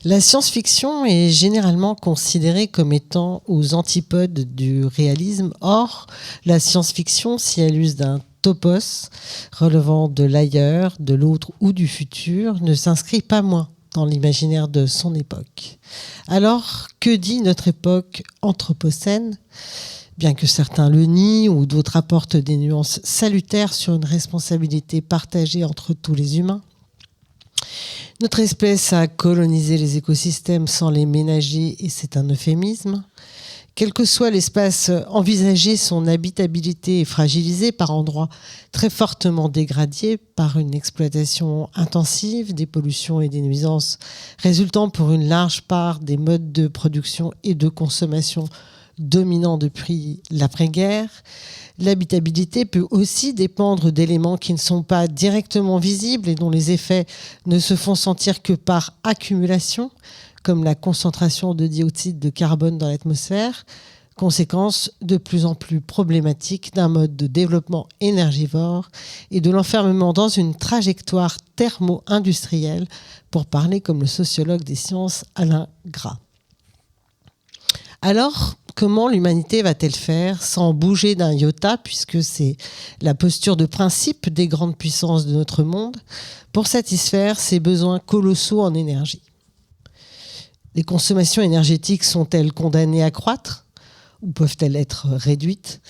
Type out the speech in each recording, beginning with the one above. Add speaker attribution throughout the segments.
Speaker 1: La science-fiction est généralement considérée comme étant aux antipodes du réalisme. Or, la science-fiction, si elle use d'un topos relevant de l'ailleurs, de l'autre ou du futur, ne s'inscrit pas moins dans l'imaginaire de son époque. Alors, que dit notre époque anthropocène ? Bien que certains le nient ou d'autres apportent des nuances salutaires sur une responsabilité partagée entre tous les humains, notre espèce a colonisé les écosystèmes sans les ménager et c'est un euphémisme. Quel que soit l'espace envisagé, son habitabilité est fragilisée par endroits très fortement dégradés par une exploitation intensive, des pollutions et des nuisances résultant pour une large part des modes de production et de consommation dominants depuis l'après-guerre. L'habitabilité peut aussi dépendre d'éléments qui ne sont pas directement visibles et dont les effets ne se font sentir que par accumulation, comme la concentration de dioxyde de carbone dans l'atmosphère, conséquence de plus en plus problématique d'un mode de développement énergivore et de l'enfermement dans une trajectoire thermo-industrielle, pour parler comme le sociologue des sciences Alain Gras. Alors, comment l'humanité va-t-elle faire sans bouger d'un iota, puisque c'est la posture de principe des grandes puissances de notre monde, pour satisfaire ses besoins colossaux en énergie ? Les consommations énergétiques sont-elles condamnées à croître ou peuvent-elles être réduites ?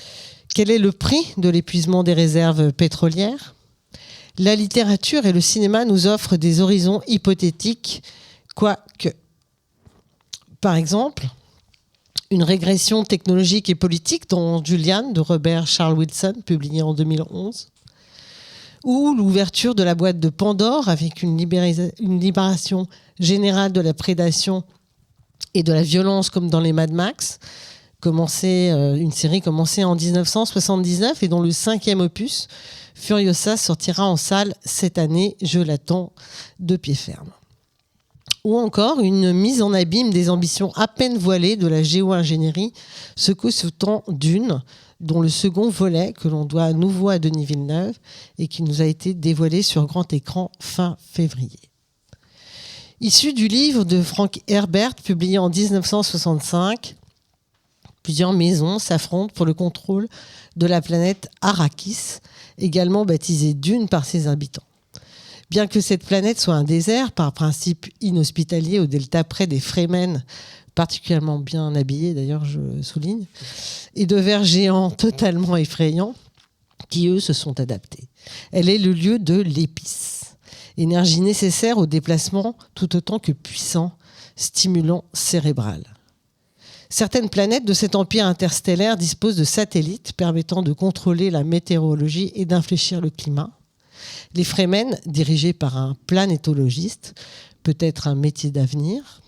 Speaker 1: Quel est le prix de l'épuisement des réserves pétrolières ? La littérature et le cinéma nous offrent des horizons hypothétiques, quoique. Par exemple, une régression technologique et politique dans Julian de Robert Charles Wilson, publié en 2011, ou l'ouverture de la boîte de Pandore avec une libération générale de la prédation et de la violence comme dans les Mad Max, une série commencée en 1979 et dont le 5e opus, Furiosa, sortira en salle cette année. Je l'attends de pied ferme. Ou encore une mise en abîme des ambitions à peine voilées de la géo-ingénierie, secouant Dune, dont le second volet, que l'on doit à nouveau à Denis Villeneuve, et qui nous a été dévoilé sur grand écran fin février. Issu du livre de Frank Herbert, publié en 1965, plusieurs maisons s'affrontent pour le contrôle de la planète Arrakis, également baptisée Dune par ses habitants. Bien que cette planète soit un désert, par principe inhospitalier au delta près des Fremen, particulièrement bien habillés d'ailleurs, je souligne, et de vers géants totalement effrayants, qui eux se sont adaptés. Elle est le lieu de l'épice, énergie nécessaire au déplacement tout autant que puissant, stimulant cérébral. Certaines planètes de cet empire interstellaire disposent de satellites permettant de contrôler la météorologie et d'infléchir le climat. Les Fremen, dirigés par un planétologiste, peut-être un métier d'avenir,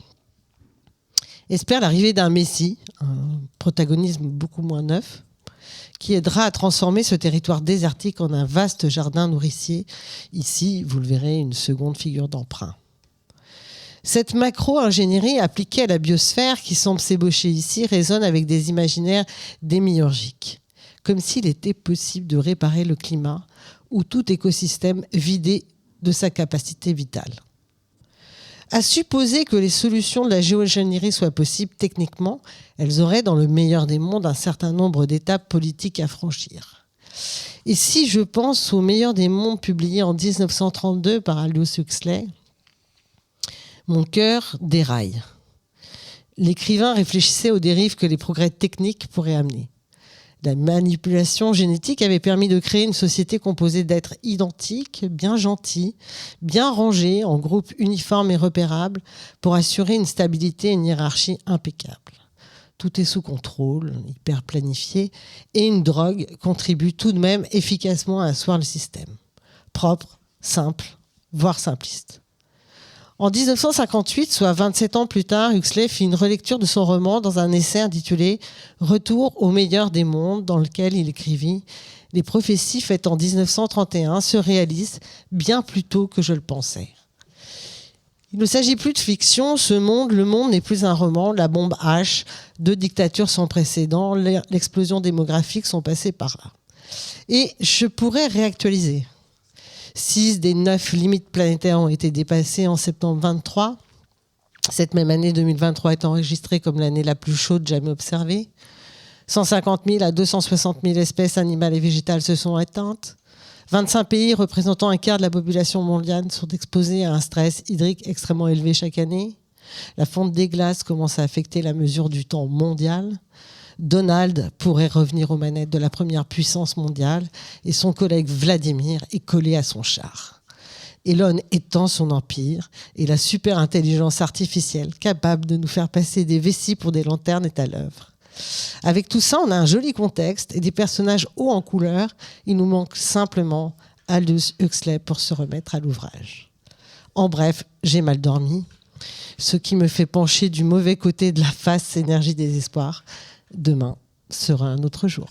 Speaker 1: espèrent l'arrivée d'un messie, un protagonisme beaucoup moins neuf, qui aidera à transformer ce territoire désertique en un vaste jardin nourricier. Ici, vous le verrez, une seconde figure d'emprunt. Cette macro-ingénierie appliquée à la biosphère qui semble s'ébaucher ici résonne avec des imaginaires démiurgiques, comme s'il était possible de réparer le climat ou tout écosystème vidé de sa capacité vitale. À supposer que les solutions de la géo-ingénierie soient possibles techniquement, elles auraient dans le meilleur des mondes un certain nombre d'étapes politiques à franchir. Et si je pense au meilleur des mondes publié en 1932 par Aldous Huxley, mon cœur déraille. L'écrivain réfléchissait aux dérives que les progrès techniques pourraient amener. La manipulation génétique avait permis de créer une société composée d'êtres identiques, bien gentils, bien rangés, en groupes uniformes et repérables, pour assurer une stabilité et une hiérarchie impeccables. Tout est sous contrôle, hyper planifié, et une drogue contribue tout de même efficacement à asseoir le système. Propre, simple, voire simpliste. En 1958, soit 27 ans plus tard, Huxley fit une relecture de son roman dans un essai intitulé « Retour au meilleur des mondes » dans lequel il écrivit « Les prophéties faites en 1931 se réalisent bien plus tôt que je le pensais. » Il ne s'agit plus de fiction, le monde n'est plus un roman, la bombe H, 2 dictatures sans précédent, l'explosion démographique sont passées par là. Et je pourrais réactualiser. 6 des 9 limites planétaires ont été dépassées en septembre 23. Cette même année 2023 est enregistrée comme l'année la plus chaude jamais observée. 150 000 à 260 000 espèces animales et végétales se sont éteintes. 25 pays représentant un quart de la population mondiale sont exposés à un stress hydrique extrêmement élevé chaque année. La fonte des glaces commence à affecter la mesure du temps mondial. Donald pourrait revenir aux manettes de la première puissance mondiale et son collègue Vladimir est collé à son char. Elon étend son empire et la super-intelligence artificielle capable de nous faire passer des vessies pour des lanternes est à l'œuvre. Avec tout ça, on a un joli contexte et des personnages hauts en couleur. Il nous manque simplement Aldous Huxley pour se remettre à l'ouvrage. En bref, j'ai mal dormi, ce qui me fait pencher du mauvais côté de la face énergie désespoir. Demain sera un autre jour.